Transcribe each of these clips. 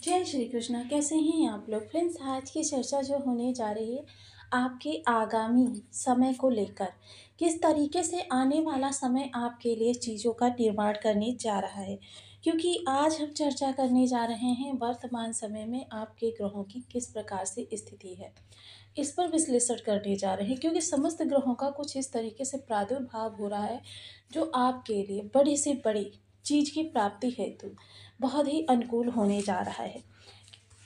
जय श्री कृष्णा। कैसे हैं आप लोग फ्रेंड्स। आज की चर्चा जो होने जा रही है आपके आगामी समय को लेकर, किस तरीके से आने वाला समय आपके लिए चीज़ों का निर्माण करने जा रहा है। क्योंकि आज हम चर्चा करने जा रहे हैं वर्तमान समय में आपके ग्रहों की किस प्रकार से स्थिति है, इस पर विश्लेषण करने जा रहे हैं। क्योंकि समस्त ग्रहों का कुछ इस तरीके से प्रादुर्भाव हो रहा है जो आपके लिए बड़ी से बड़ी चीज़ की प्राप्ति हेतु बहुत ही अनुकूल होने जा रहा है।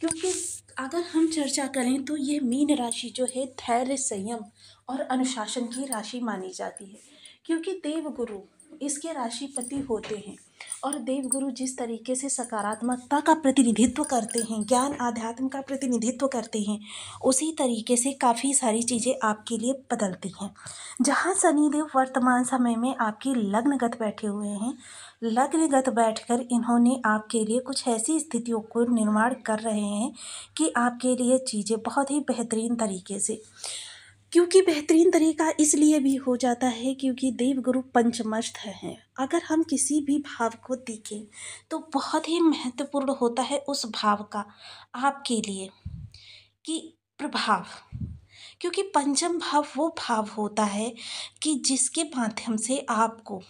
क्योंकि अगर हम चर्चा करें तो ये मीन राशि जो है धैर्य, संयम और अनुशासन की राशि मानी जाती है। क्योंकि देवगुरु इसके राशिपति होते हैं और देवगुरु जिस तरीके से सकारात्मकता का प्रतिनिधित्व करते हैं, ज्ञान आध्यात्म का प्रतिनिधित्व करते हैं, उसी तरीके से काफ़ी सारी चीज़ें आपके लिए बदलती हैं। जहाँ शनिदेव वर्तमान समय में आपकी लग्नगत बैठे हुए हैं, लग्नगत बैठकर इन्होंने आपके लिए कुछ ऐसी स्थितियों को निर्माण कर रहे हैं कि आपके लिए चीज़ें बहुत ही बेहतरीन तरीके से, क्योंकि बेहतरीन तरीका इसलिए भी हो जाता है क्योंकि देवगुरु पंचमस्थ हैं। अगर हम किसी भी भाव को देखें तो बहुत ही महत्वपूर्ण होता है उस भाव का आपके लिए कि प्रभाव। क्योंकि पंचम भाव वो भाव होता है कि जिसके माध्यम से आपको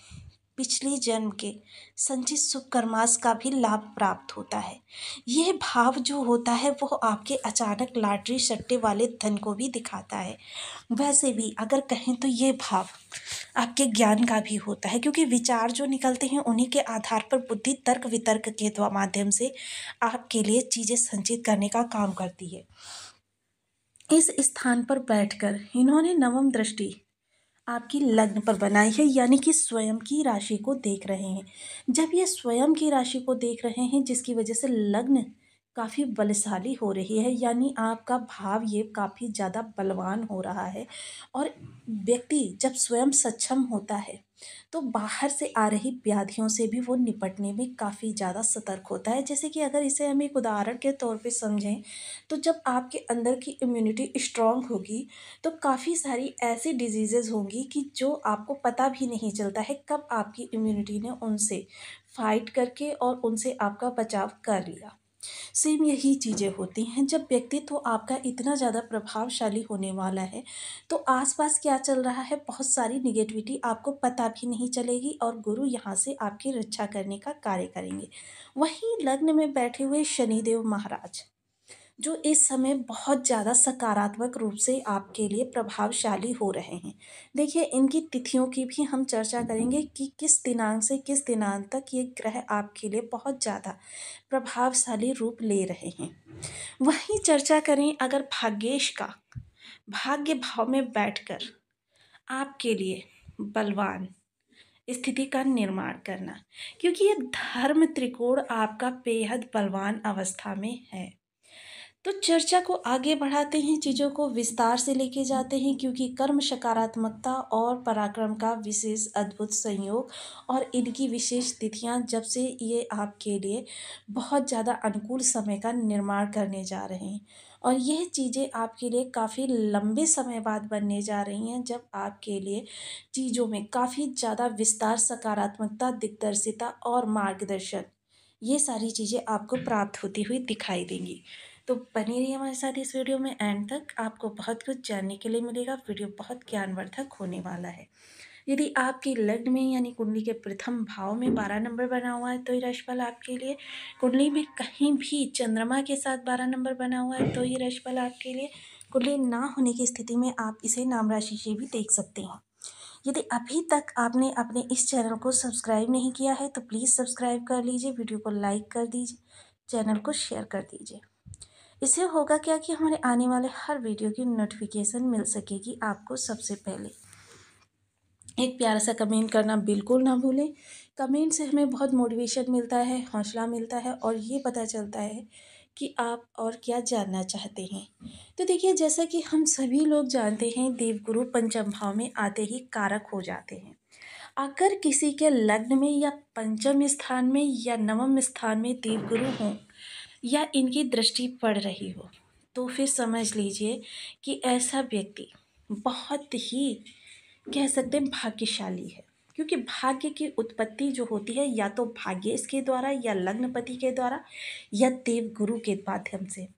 पिछले जन्म के संचित शुभ कर्मास का भी लाभ प्राप्त होता है। यह भाव जो होता है वो आपके अचानक लॉटरी सट्टे वाले धन को भी दिखाता है। वैसे भी अगर कहें तो ये भाव आपके ज्ञान का भी होता है, क्योंकि विचार जो निकलते हैं उन्हीं के आधार पर बुद्धि तर्क वितर्क के माध्यम से आपके लिए चीज़ें संचित करने का काम करती है। इस स्थान पर बैठकर इन्होंने नवम दृष्टि आपकी लग्न पर बनाई है, यानी कि स्वयं की राशि को देख रहे हैं। जब ये स्वयं की राशि को देख रहे हैं जिसकी वजह से लग्न काफ़ी बलशाली हो रही है, यानी आपका भाव ये काफ़ी ज़्यादा बलवान हो रहा है। और व्यक्ति जब स्वयं सक्षम होता है तो बाहर से आ रही व्याधियों से भी वो निपटने में काफ़ी ज़्यादा सतर्क होता है। जैसे कि अगर इसे हम एक उदाहरण के तौर पे समझें तो जब आपके अंदर की इम्यूनिटी स्ट्रांग होगी तो काफ़ी सारी ऐसी डिजीज़ेज़ होंगी कि जो आपको पता भी नहीं चलता है कब आपकी इम्यूनिटी ने उनसे फाइट करके और उनसे आपका बचाव कर लिया। सेम यही चीज़ें होती हैं जब व्यक्तित्व आपका इतना ज़्यादा प्रभावशाली होने वाला है तो आसपास क्या चल रहा है बहुत सारी निगेटिविटी आपको पता भी नहीं चलेगी और गुरु यहाँ से आपकी रक्षा करने का कार्य करेंगे। वहीं लग्न में बैठे हुए शनिदेव महाराज जो इस समय बहुत ज़्यादा सकारात्मक रूप से आपके लिए प्रभावशाली हो रहे हैं। देखिए इनकी तिथियों की भी हम चर्चा करेंगे कि किस दिनांक से किस दिनांक तक ये ग्रह आपके लिए बहुत ज़्यादा प्रभावशाली रूप ले रहे हैं। वहीं चर्चा करें अगर भाग्येश का, भाग्य भाव में बैठकर आपके लिए बलवान स्थिति का निर्माण करना, क्योंकि ये धर्म त्रिकोण आपका बेहद बलवान अवस्था में है। तो चर्चा को आगे बढ़ाते हैं, चीज़ों को विस्तार से लेके जाते हैं, क्योंकि कर्म सकारात्मकता और पराक्रम का विशेष अद्भुत संयोग और इनकी विशेष तिथियां जब से ये आपके लिए बहुत ज़्यादा अनुकूल समय का निर्माण करने जा रहे हैं और यह चीज़ें आपके लिए काफ़ी लंबे समय बाद बनने जा रही हैं जब आपके लिए चीज़ों में काफ़ी ज़्यादा विस्तार, सकारात्मकता, दिग्दर्शिता और मार्गदर्शन, ये सारी चीज़ें आपको प्राप्त होती हुई दिखाई देंगी। तो बने रहिए हमारे साथ इस वीडियो में एंड तक, आपको बहुत कुछ जानने के लिए मिलेगा। वीडियो बहुत ज्ञानवर्धक होने वाला है। यदि आपकी लग्न में यानी कुंडली के प्रथम भाव में 12 नंबर बना हुआ है तो ये राशिफल आपके लिए, कुंडली में कहीं भी चंद्रमा के साथ 12 नंबर बना हुआ है तो ये राशिफल आपके लिए, कुंडली ना होने की स्थिति में आप इसे नाम राशि से भी देख सकते हैं। यदि अभी तक आपने अपने इस चैनल को सब्सक्राइब नहीं किया है तो प्लीज़ सब्सक्राइब कर लीजिए, वीडियो को लाइक कर दीजिए, चैनल को शेयर कर दीजिए। इससे होगा क्या कि हमारे आने वाले हर वीडियो की नोटिफिकेशन मिल सकेगी आपको सबसे पहले। एक प्यारा सा कमेंट करना बिल्कुल ना भूलें। कमेंट से हमें बहुत मोटिवेशन मिलता है, हौसला मिलता है और ये पता चलता है कि आप और क्या जानना चाहते हैं। तो देखिए जैसा कि हम सभी लोग जानते हैं देवगुरु पंचम भाव में आते ही कारक हो जाते हैं। अगर किसी के लग्न में या पंचम स्थान में या नवम स्थान में देवगुरु हों या इनकी दृष्टि पड़ रही हो तो फिर समझ लीजिए कि ऐसा व्यक्ति बहुत ही कह सकते हैं भाग्यशाली है। क्योंकि भाग्य की उत्पत्ति जो होती है या तो भाग्येश के द्वारा या लग्नपति के द्वारा या देव गुरु के माध्यम से।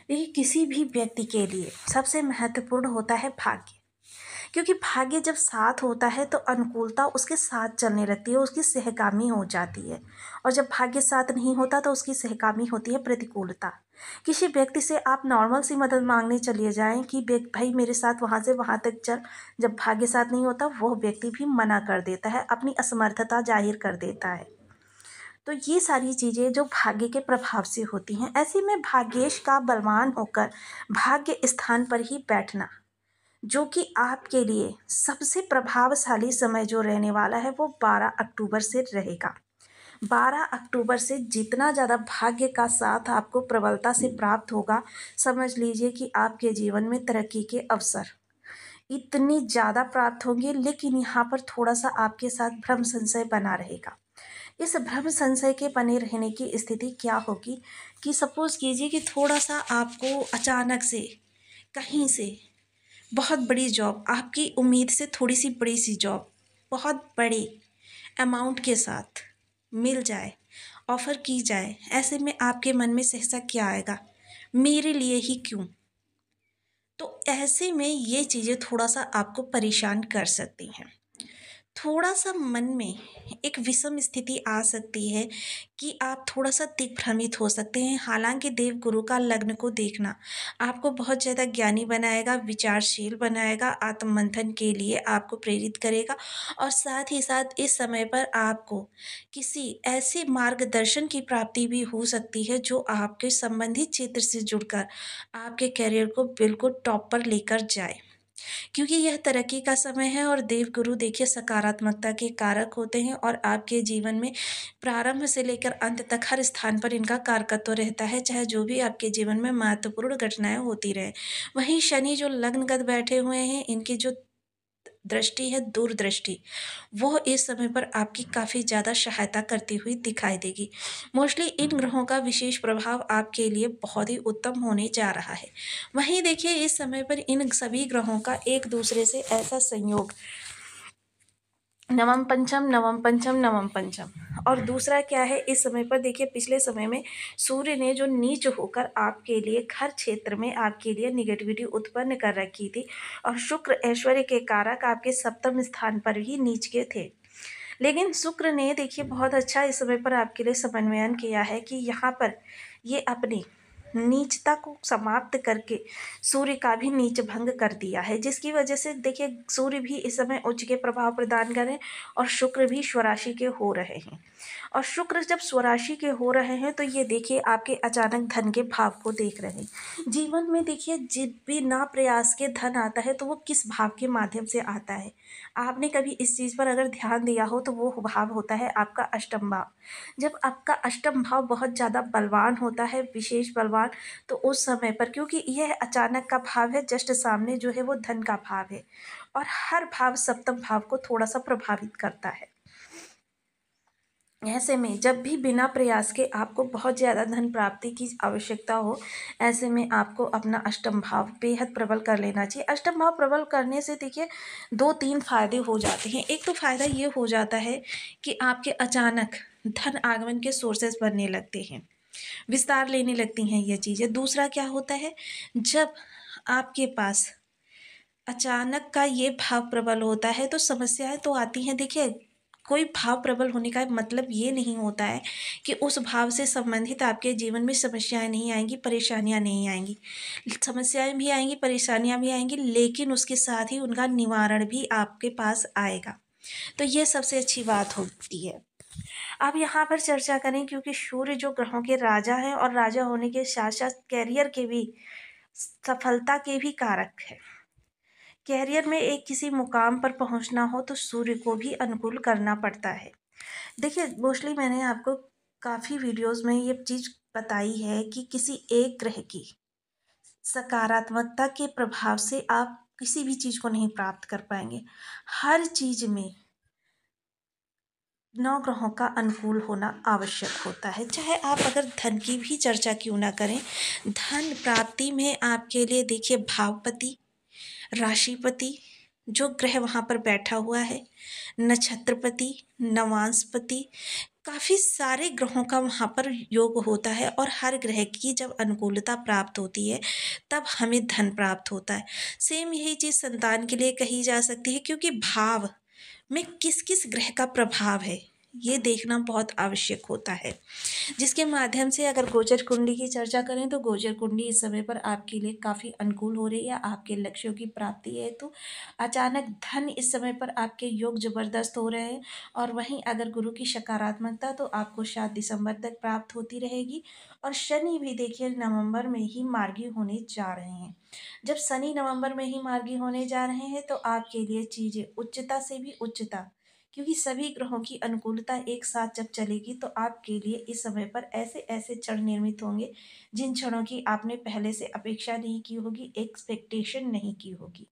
देखिए किसी भी व्यक्ति के लिए सबसे महत्वपूर्ण होता है भाग्य, क्योंकि भाग्य जब साथ होता है तो अनुकूलता उसके साथ चलने लगती है, उसकी सहगामी हो जाती है। और जब भाग्य साथ नहीं होता तो उसकी सहगामी होती है प्रतिकूलता। किसी व्यक्ति से आप नॉर्मल सी मदद मांगने चलिए जाएं कि भाई मेरे साथ वहाँ से वहाँ तक चल, जब भाग्य साथ नहीं होता वो व्यक्ति भी मना कर देता है, अपनी असमर्थता जाहिर कर देता है। तो ये सारी चीज़ें जो भाग्य के प्रभाव से होती हैं, ऐसे में भाग्येश का बलवान होकर भाग्य स्थान पर ही बैठना, जो कि आपके लिए सबसे प्रभावशाली समय जो रहने वाला है वो 12 अक्टूबर से रहेगा। 12 अक्टूबर से जितना ज़्यादा भाग्य का साथ आपको प्रबलता से प्राप्त होगा, समझ लीजिए कि आपके जीवन में तरक्की के अवसर इतनी ज़्यादा प्राप्त होंगे। लेकिन यहाँ पर थोड़ा सा आपके साथ भ्रम संशय बना रहेगा। इस भ्रम संशय के बने रहने की स्थिति क्या होगी कि सपोज कीजिए कि थोड़ा सा आपको अचानक से कहीं से बहुत बड़ी जॉब, आपकी उम्मीद से थोड़ी सी बड़ी सी जॉब बहुत बड़े अमाउंट के साथ मिल जाए, ऑफ़र की जाए। ऐसे में आपके मन में सहसा क्या आएगा, मेरे लिए ही क्यों। तो ऐसे में ये चीज़ें थोड़ा सा आपको परेशान कर सकती हैं। थोड़ा सा मन में एक विषम स्थिति आ सकती है कि आप थोड़ा सा दिग्भ्रमित हो सकते हैं। हालांकि देव गुरु का लग्न को देखना आपको बहुत ज़्यादा ज्ञानी बनाएगा, विचारशील बनाएगा, आत्ममंथन के लिए आपको प्रेरित करेगा। और साथ ही साथ इस समय पर आपको किसी ऐसे मार्गदर्शन की प्राप्ति भी हो सकती है जो आपके संबंधित क्षेत्र से जुड़कर आपके करियर को बिल्कुल टॉप पर लेकर जाए, क्योंकि यह तरक्की का समय है। और देव गुरु देखिए सकारात्मकता के कारक होते हैं और आपके जीवन में प्रारंभ से लेकर अंत तक हर स्थान पर इनका कारकत्व रहता है, चाहे जो भी आपके जीवन में महत्वपूर्ण घटनाएं होती रहे। वहीं शनि जो लग्नगत बैठे हुए हैं, इनकी जो दृष्टि है दूरदृष्टि, वो इस समय पर आपकी काफ़ी ज़्यादा सहायता करती हुई दिखाई देगी। मोस्टली इन ग्रहों का विशेष प्रभाव आपके लिए बहुत ही उत्तम होने जा रहा है। वहीं देखिए इस समय पर इन सभी ग्रहों का एक दूसरे से ऐसा संयोग, नवम पंचम नवम पंचम नवम पंचम। और दूसरा क्या है, इस समय पर देखिए पिछले समय में सूर्य ने जो नीच होकर आपके लिए हर क्षेत्र में आपके लिए निगेटिविटी उत्पन्न कर रखी थी, और शुक्र ऐश्वर्य के कारक आपके सप्तम स्थान पर ही नीच के थे। लेकिन शुक्र ने देखिए बहुत अच्छा इस समय पर आपके लिए समन्वयन किया है कि यहाँ पर ये अपनी नीचता को समाप्त करके सूर्य का भी नीच भंग कर दिया है, जिसकी वजह से देखिए सूर्य भी इस समय उच्च के प्रभाव प्रदान कर रहे हैं और शुक्र भी स्वराशि के हो रहे हैं। और शुक्र जब स्वराशि के हो रहे हैं तो ये देखिए आपके अचानक धन के भाव को देख रहे हैं। जीवन में देखिए जब भी ना प्रयास के धन आता है तो वो किस भाव के माध्यम से आता है, आपने कभी इस चीज़ पर अगर ध्यान दिया हो तो वो भाव होता है आपका अष्टम भाव। जब आपका अष्टम भाव बहुत ज़्यादा बलवान होता है, विशेष बलवान, तो उस समय पर क्योंकि यह अचानक का भाव है, जस्ट सामने जो है वो धन का भाव है और हर भाव सप्तम भाव को थोड़ा सा प्रभावित करता है। ऐसे में जब भी बिना प्रयास के आपको बहुत ज़्यादा धन प्राप्ति की आवश्यकता हो, ऐसे में आपको अपना अष्टम भाव बेहद प्रबल कर लेना चाहिए। अष्टम भाव प्रबल करने से देखिए 2-3 फायदे हो जाते हैं। एक तो फ़ायदा ये हो जाता है कि आपके अचानक धन आगमन के सोर्सेस बनने लगते हैं, विस्तार लेने लगती हैं ये चीज़ें। दूसरा क्या होता है, जब आपके पास अचानक का ये भाव प्रबल होता है तो समस्याएं तो आती हैं। देखिए कोई भाव प्रबल होने का मतलब ये नहीं होता है कि उस भाव से संबंधित आपके जीवन में समस्याएं नहीं आएंगी, परेशानियां नहीं आएंगी। समस्याएं भी आएंगी, परेशानियां भी आएंगी, लेकिन उसके साथ ही उनका निवारण भी आपके पास आएगा। तो ये सबसे अच्छी बात होती है। अब यहाँ पर चर्चा करें, क्योंकि सूर्य जो ग्रहों के राजा हैं और राजा होने के साथ साथ कैरियर के भी, सफलता के भी कारक है। कैरियर में एक किसी मुकाम पर पहुंचना हो तो सूर्य को भी अनुकूल करना पड़ता है। देखिए मोस्टली मैंने आपको काफ़ी वीडियोस में ये चीज़ बताई है कि किसी एक ग्रह की सकारात्मकता के प्रभाव से आप किसी भी चीज़ को नहीं प्राप्त कर पाएंगे। हर चीज़ में 9 ग्रहों का अनुकूल होना आवश्यक होता है। चाहे आप अगर धन की भी चर्चा क्यों ना करें, धन प्राप्ति में आपके लिए देखिए भावपति, राशिपति, जो ग्रह वहाँ पर बैठा हुआ है, नक्षत्रपति, नवांशपति, काफ़ी सारे ग्रहों का वहाँ पर योग होता है और हर ग्रह की जब अनुकूलता प्राप्त होती है, तब हमें धन प्राप्त होता है। सेम यही चीज़ संतान के लिए कही जा सकती है, क्योंकि भाव में किस-किस ग्रह का प्रभाव है, ये देखना बहुत आवश्यक होता है। जिसके माध्यम से अगर गोचर कुंडली की चर्चा करें, तो गोचर कुंडली इस समय पर आपके लिए काफ़ी अनुकूल हो रही है। आपके लक्ष्यों की प्राप्ति है, तो अचानक धन इस समय पर आपके योग ज़बरदस्त हो रहे हैं। और वहीं अगर गुरु की सकारात्मकता, तो आपको 7 दिसंबर तक प्राप्त होती रहेगी। और शनि भी देखिए नवंबर में ही मार्गी होने जा रहे हैं। जब शनि नवंबर में ही मार्गी होने जा रहे हैं, तो आपके लिए चीज़ें उच्चता से भी उच्चता, क्योंकि सभी ग्रहों की अनुकूलता एक साथ जब चलेगी, तो आपके लिए इस समय पर ऐसे ऐसे क्षण निर्मित होंगे, जिन क्षणों की आपने पहले से अपेक्षा नहीं की होगी, एक्सपेक्टेशन नहीं की होगी।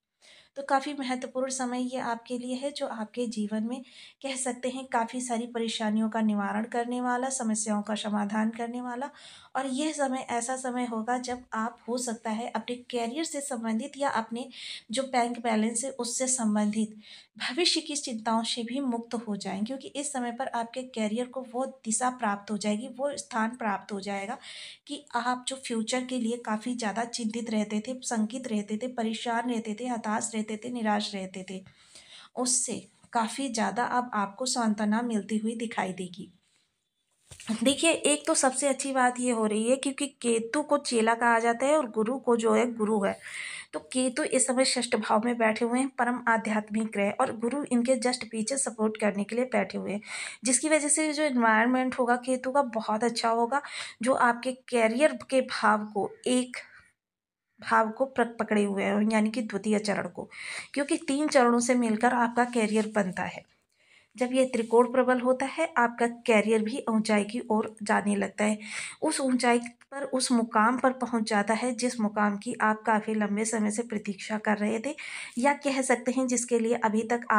तो काफ़ी महत्वपूर्ण समय ये आपके लिए है, जो आपके जीवन में कह सकते हैं काफ़ी सारी परेशानियों का निवारण करने वाला, समस्याओं का समाधान करने वाला। और यह समय ऐसा समय होगा जब आप हो सकता है अपने करियर से संबंधित या अपने जो बैंक बैलेंस है उससे संबंधित भविष्य की चिंताओं से भी मुक्त हो जाएँ, क्योंकि इस समय पर आपके करियर को वो दिशा प्राप्त हो जाएगी, वो स्थान प्राप्त हो जाएगा कि आप जो फ्यूचर के लिए काफ़ी ज़्यादा चिंतित रहते थे, शंकित रहते थे, परेशान रहते थे, हताश रहते थे, निराश रहते थे, उससे काफ़ी ज़्यादा अब आपको सांत्वना मिलती हुई दिखाई देगी। देखिए, एक तो सबसे अच्छी बात ये हो रही है, क्योंकि केतु को चेला कहा जाता है और गुरु को जो है गुरु है। तो केतु इस समय षष्ठ भाव में बैठे हुए हैं, परम आध्यात्मिक ग्रह, और गुरु इनके जस्ट पीछे सपोर्ट करने के लिए बैठे हुए हैं। जिसकी वजह से जो एनवायरनमेंट होगा केतु का बहुत अच्छा होगा, जो आपके करियर के भाव को एक भाव को पकड़े हुए हैं, यानी कि द्वितीय चरण को, क्योंकि 3 चरणों से मिलकर आपका करियर बनता है। जब ये त्रिकोण प्रबल होता है, आपका कैरियर भी ऊंचाई की ओर जाने लगता है। उस ऊंचाई पर, उस मुकाम पर पहुंच जाता है, जिस मुकाम की आप काफ़ी लंबे समय से प्रतीक्षा कर रहे थे, या कह सकते हैं जिसके लिए अभी तक